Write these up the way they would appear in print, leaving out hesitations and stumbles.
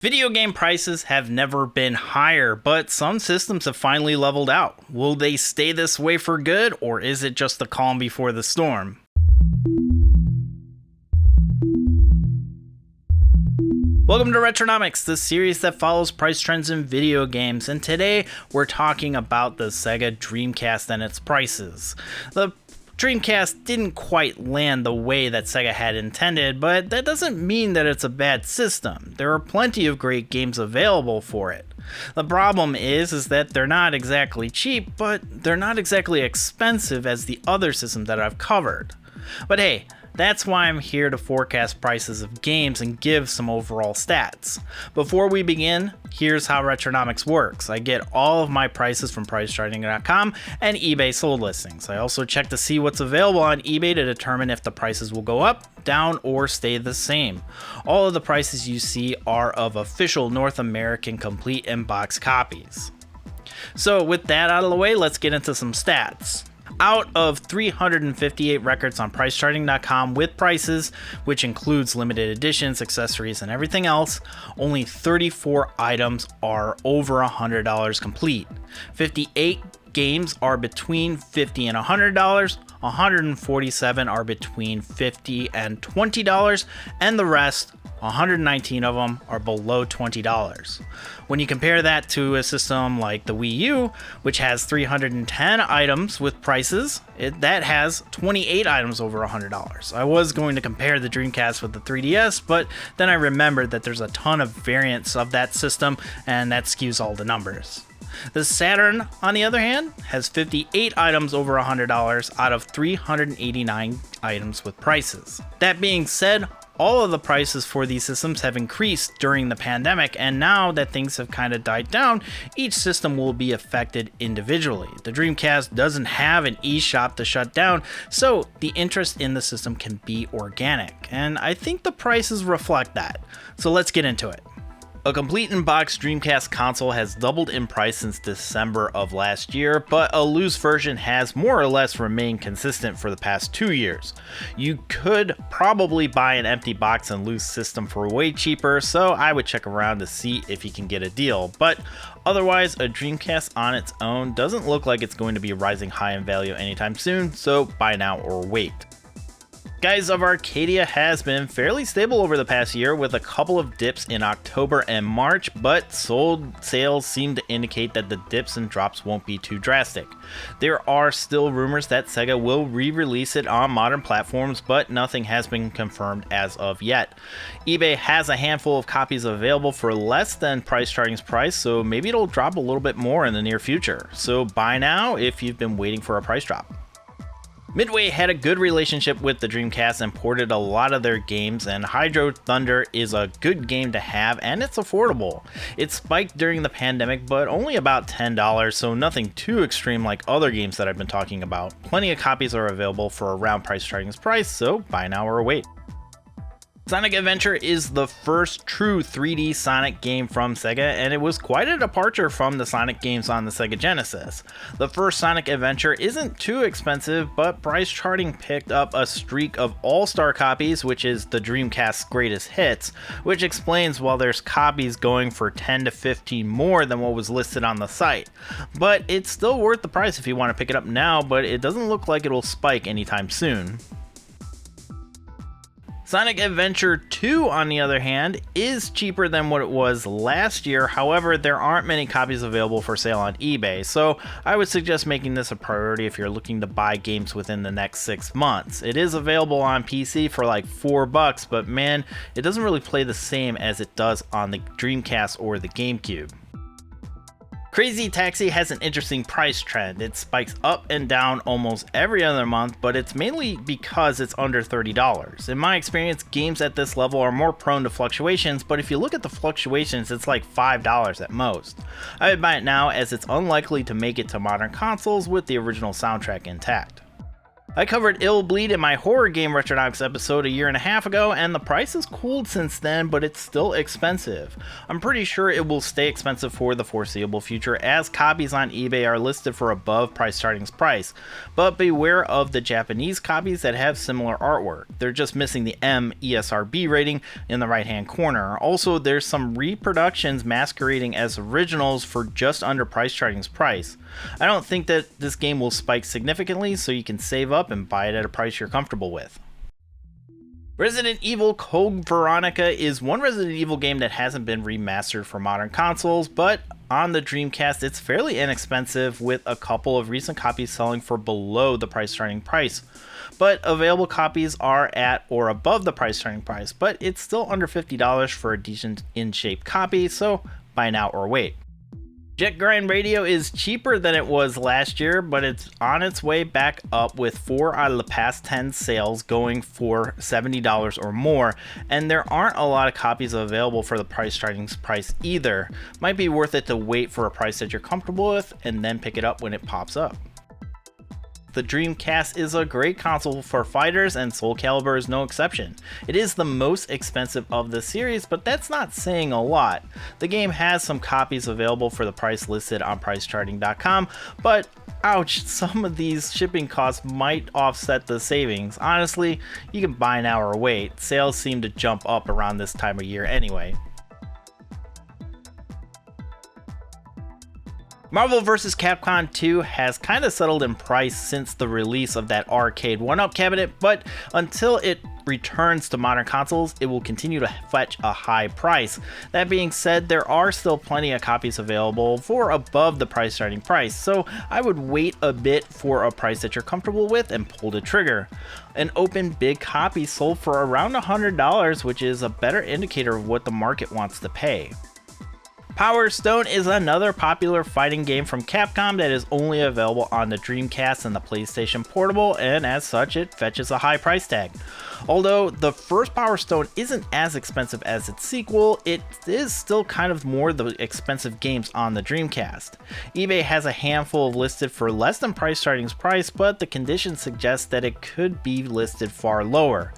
Video game prices have never been higher, but some systems have finally leveled out. Will they stay this way for good, or is it just the calm before the storm? Welcome to Retronomics, the series that follows price trends in video games, and today we're talking about the Sega Dreamcast and its prices. The Dreamcast didn't quite land the way that Sega had intended, but that doesn't mean that it's a bad system. There are plenty of great games available for it. The problem is that they're not exactly cheap, but they're not exactly expensive as the other systems that I've covered. But hey, that's why I'm here to forecast prices of games and give some overall stats. Before we begin, here's how Retronomics works. I get all of my prices from pricecharting.com and eBay sold listings. I also check to see what's available on eBay to determine if the prices will go up, down, or stay the same. All of the prices you see are of official North American complete in-box copies. So with that out of the way, let's get into some stats. Out of 358 records on pricecharting.com with prices, which includes limited editions, accessories, and everything else, only 34 items are over $100 complete. 58 games are between $50 and $100, 147 are between $50 and $20, and the rest, 119 of them, are below $20. When you compare that to a system like the Wii U, which has 310 items with prices, that has 28 items over $100. I was going to compare the Dreamcast with the 3DS, but then I remembered that there's a ton of variants of that system, and that skews all the numbers. The Saturn, on the other hand, has 58 items over $100 out of 389 items with prices. That being said, all of the prices for these systems have increased during the pandemic, and now that things have kind of died down, each system will be affected individually. The Dreamcast doesn't have an eShop to shut down, so the interest in the system can be organic, and I think the prices reflect that. So let's get into it. A complete in-box Dreamcast console has doubled in price since December of last year, but a loose version has more or less remained consistent for the past 2 years. You could probably buy an empty box and loose system for way cheaper, so I would check around to see if you can get a deal, but otherwise a Dreamcast on its own doesn't look like it's going to be rising high in value anytime soon, so buy now or wait. Guys of Arcadia has been fairly stable over the past year with a couple of dips in October and March, but sold sales seem to indicate that the dips and drops won't be too drastic. There are still rumors that Sega will re-release it on modern platforms, but nothing has been confirmed as of yet. eBay has a handful of copies available for less than Price Charting's price, so maybe it'll drop a little bit more in the near future. So buy now if you've been waiting for a price drop. Midway had a good relationship with the Dreamcast and ported a lot of their games, and Hydro Thunder is a good game to have and it's affordable. It spiked during the pandemic, but only about $10, so nothing too extreme like other games that I've been talking about. Plenty of copies are available for around Price Charting's price, so buy now or wait. Sonic Adventure is the first true 3D Sonic game from Sega, and it was quite a departure from the Sonic games on the Sega Genesis. The first Sonic Adventure isn't too expensive, but Price Charting picked up a streak of all-star copies, which is the Dreamcast's greatest hits, which explains why there's copies going for 10 to 15 more than what was listed on the site. But it's still worth the price if you want to pick it up now, but it doesn't look like it will spike anytime soon. Sonic Adventure 2, on the other hand, is cheaper than what it was last year. However, there aren't many copies available for sale on eBay, so I would suggest making this a priority if you're looking to buy games within the next 6 months. It is available on PC for like $4, but man, it doesn't really play the same as it does on the Dreamcast or the GameCube. Crazy Taxi has an interesting price trend. It spikes up and down almost every other month, but it's mainly because it's under $30. In my experience, games at this level are more prone to fluctuations, but if you look at the fluctuations, it's like $5 at most. I would buy it now as it's unlikely to make it to modern consoles with the original soundtrack intact. I covered Ill Bleed in my horror game Retronomics episode a year and a half ago, and the price has cooled since then, but it's still expensive. I'm pretty sure it will stay expensive for the foreseeable future, as copies on eBay are listed for above price starting's price. But beware of the Japanese copies that have similar artwork. They're just missing the M ESRB rating in the right hand corner. Also, there's some reproductions masquerading as originals for just under price starting's price. I don't think that this game will spike significantly, so you can save up and buy it at a price you're comfortable with. Resident Evil Code Veronica is one Resident Evil game that hasn't been remastered for modern consoles, but on the Dreamcast it's fairly inexpensive, with a couple of recent copies selling for below the price starting price. But available copies are at or above the price starting price, but it's still under $50 for a decent in-shape copy, so buy now or wait. Jet Grind Radio is cheaper than it was last year, but it's on its way back up, with 4 out of the past 10 sales going for $70 or more, and there aren't a lot of copies available for the price starting price either. Might be worth it to wait for a price that you're comfortable with and then pick it up when it pops up. The Dreamcast is a great console for fighters, and Soul Calibur is no exception. It is the most expensive of the series, but that's not saying a lot. The game has some copies available for the price listed on pricecharting.com, but ouch, some of these shipping costs might offset the savings. Honestly, you can buy now or wait. Sales seem to jump up around this time of year anyway. Marvel vs. Capcom 2 has kind of settled in price since the release of that arcade 1-up cabinet, but until it returns to modern consoles, it will continue to fetch a high price. That being said, there are still plenty of copies available for above the price starting price, so I would wait a bit for a price that you're comfortable with and pull the trigger. An open big copy sold for around $100, which is a better indicator of what the market wants to pay. Power Stone is another popular fighting game from Capcom that is only available on the Dreamcast and the PlayStation Portable, and as such it fetches a high price tag. Although the first Power Stone isn't as expensive as its sequel, it is still kind of more the expensive games on the Dreamcast. eBay has a handful listed for less than price starting's price, but the conditions suggest that it could be listed far lower.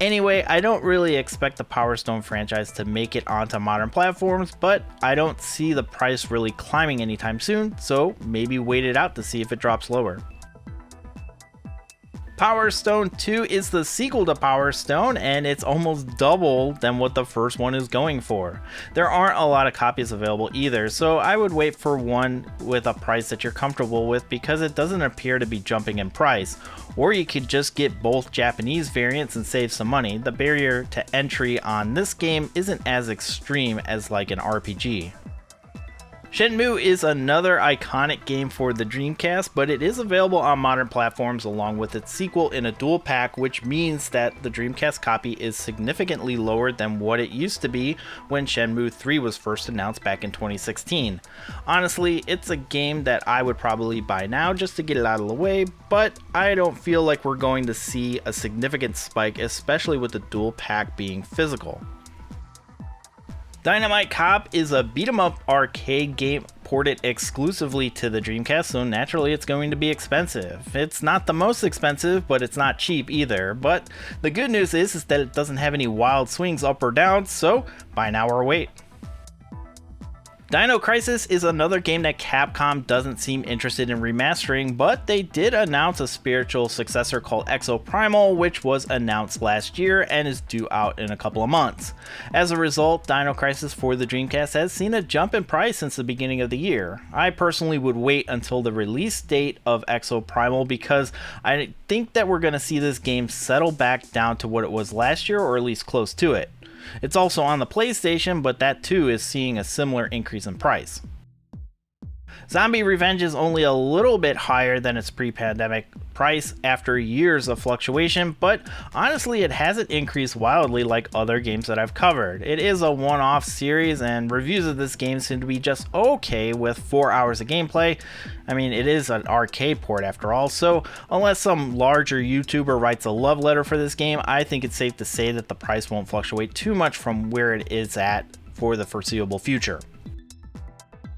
Anyway, I don't really expect the Power Stone franchise to make it onto modern platforms, but I don't see the price really climbing anytime soon, so maybe wait it out to see if it drops lower. Power Stone 2 is the sequel to Power Stone, and it's almost double than what the first one is going for. There aren't a lot of copies available either, so I would wait for one with a price that you're comfortable with, because it doesn't appear to be jumping in price. Or you could just get both Japanese variants and save some money. The barrier to entry on this game isn't as extreme as like an RPG. Shenmue is another iconic game for the Dreamcast, but it is available on modern platforms along with its sequel in a dual pack, which means that the Dreamcast copy is significantly lower than what it used to be when Shenmue 3 was first announced back in 2016. Honestly, it's a game that I would probably buy now just to get it out of the way, but I don't feel like we're going to see a significant spike, especially with the dual pack being physical. Dynamite Cop is a beat-em-up arcade game ported exclusively to the Dreamcast, so naturally it's going to be expensive. It's not the most expensive, but it's not cheap either. But the good news is that it doesn't have any wild swings up or down, so buy now or wait. Dino Crisis is another game that Capcom doesn't seem interested in remastering, but they did announce a spiritual successor called Exoprimal, which was announced last year and is due out in a couple of months. As a result, Dino Crisis for the Dreamcast has seen a jump in price since the beginning of the year. I personally would wait until the release date of Exoprimal, because I think that we're going to see this game settle back down to what it was last year, or at least close to it. It's also on the PlayStation, but that too is seeing a similar increase in price. Zombie Revenge is only a little bit higher than its pre-pandemic price after years of fluctuation, but honestly it hasn't increased wildly like other games that I've covered. It is a one-off series, and reviews of this game seem to be just okay with 4 hours of gameplay. I mean, it is an arcade port after all, so unless some larger YouTuber writes a love letter for this game, I think it's safe to say that the price won't fluctuate too much from where it is at for the foreseeable future.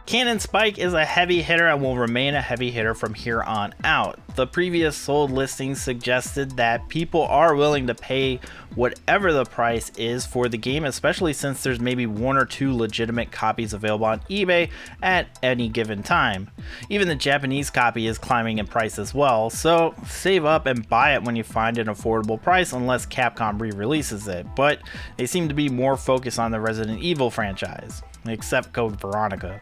Canon Spike is a heavy hitter and will remain a heavy hitter from here on out. The previous sold listings suggested that people are willing to pay whatever the price is for the game, especially since there's maybe 1 or 2 legitimate copies available on eBay at any given time. Even the Japanese copy is climbing in price as well, so save up and buy it when you find an affordable price unless Capcom re-releases it, but they seem to be more focused on the Resident Evil franchise, except Code Veronica.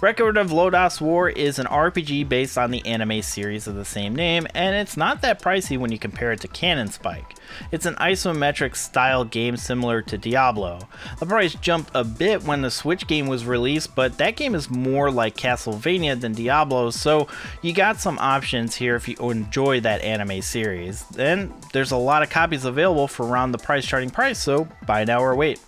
Record of Lodoss War is an RPG based on the anime series of the same name, and it's not that pricey when you compare it to Canon Spike. It's an isometric style game similar to Diablo. The price jumped a bit when the Switch game was released, but that game is more like Castlevania than Diablo, so you got some options here if you enjoy that anime series. Then there's a lot of copies available for around the price charting price, so buy now or wait.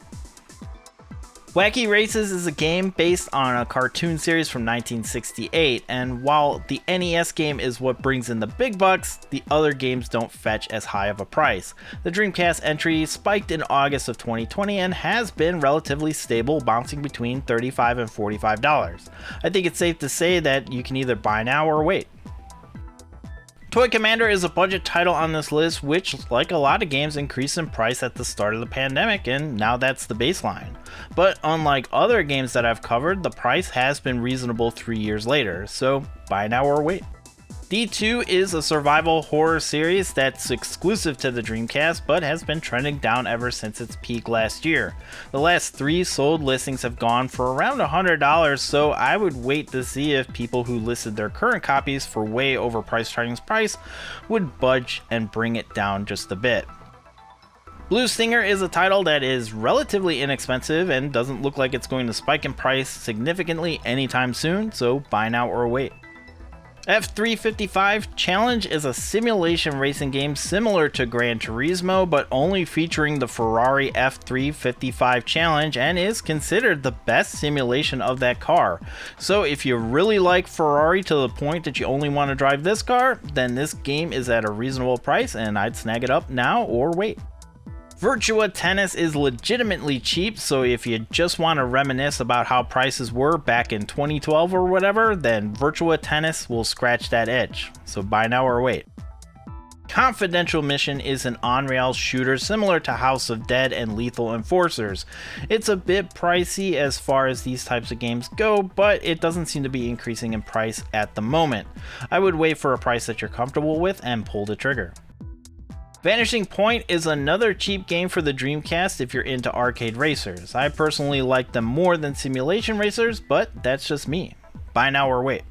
Wacky Races is a game based on a cartoon series from 1968, and while the NES game is what brings in the big bucks, the other games don't fetch as high of a price. The Dreamcast entry spiked in August of 2020 and has been relatively stable, bouncing between $35 and $45. I think it's safe to say that you can either buy now or wait. Toy Commander is a budget title on this list, which, like a lot of games, increased in price at the start of the pandemic, and now that's the baseline. But unlike other games that I've covered, the price has been reasonable 3 years later, so buy now or wait. D2 is a survival horror series that's exclusive to the Dreamcast, but has been trending down ever since its peak last year. The last 3 sold listings have gone for around $100, so I would wait to see if people who listed their current copies for way over price charting's price would budge and bring it down just a bit. Blue Stinger is a title that is relatively inexpensive and doesn't look like it's going to spike in price significantly anytime soon, so buy now or wait. F355 Challenge is a simulation racing game similar to Gran Turismo, but only featuring the Ferrari F355 Challenge, and is considered the best simulation of that car. So if you really like Ferrari to the point that you only want to drive this car, then this game is at a reasonable price and I'd snag it up now or wait. Virtua Tennis is legitimately cheap, so if you just want to reminisce about how prices were back in 2012 or whatever, then Virtua Tennis will scratch that itch, so buy now or wait. Confidential Mission is an on-rails shooter similar to House of Dead and Lethal Enforcers. It's a bit pricey as far as these types of games go, but it doesn't seem to be increasing in price at the moment. I would wait for a price that you're comfortable with and pull the trigger. Vanishing Point is another cheap game for the Dreamcast if you're into arcade racers. I personally like them more than simulation racers, but that's just me. Buy now or wait.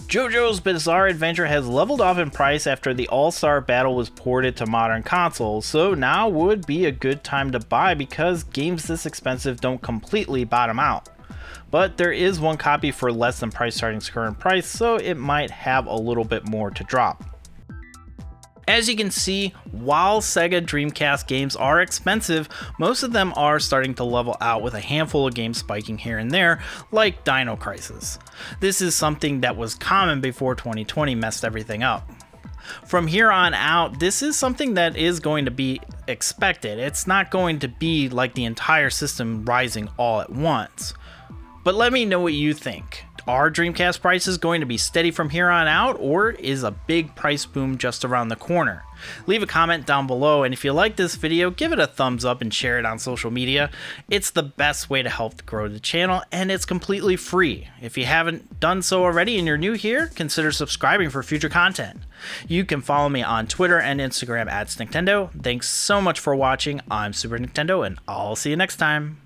JoJo's Bizarre Adventure has leveled off in price after the All-Star Battle was ported to modern consoles, so now would be a good time to buy because games this expensive don't completely bottom out. But there is one copy for less than price charting's current price, so it might have a little bit more to drop. As you can see, while Sega Dreamcast games are expensive, most of them are starting to level out with a handful of games spiking here and there, like Dino Crisis. This is something that was common before 2020 messed everything up. From here on out, this is something that is going to be expected. It's not going to be like the entire system rising all at once. But let me know what you think. Are Dreamcast prices going to be steady from here on out, or is a big price boom just around the corner? Leave a comment down below, and if you like this video, give it a thumbs up and share it on social media. It's the best way to help grow the channel, and it's completely free. If you haven't done so already and you're new here, consider subscribing for future content. You can follow me on Twitter and Instagram at snicktendo. Thanks so much for watching. I'm Super Nicktendo, and I'll see you next time.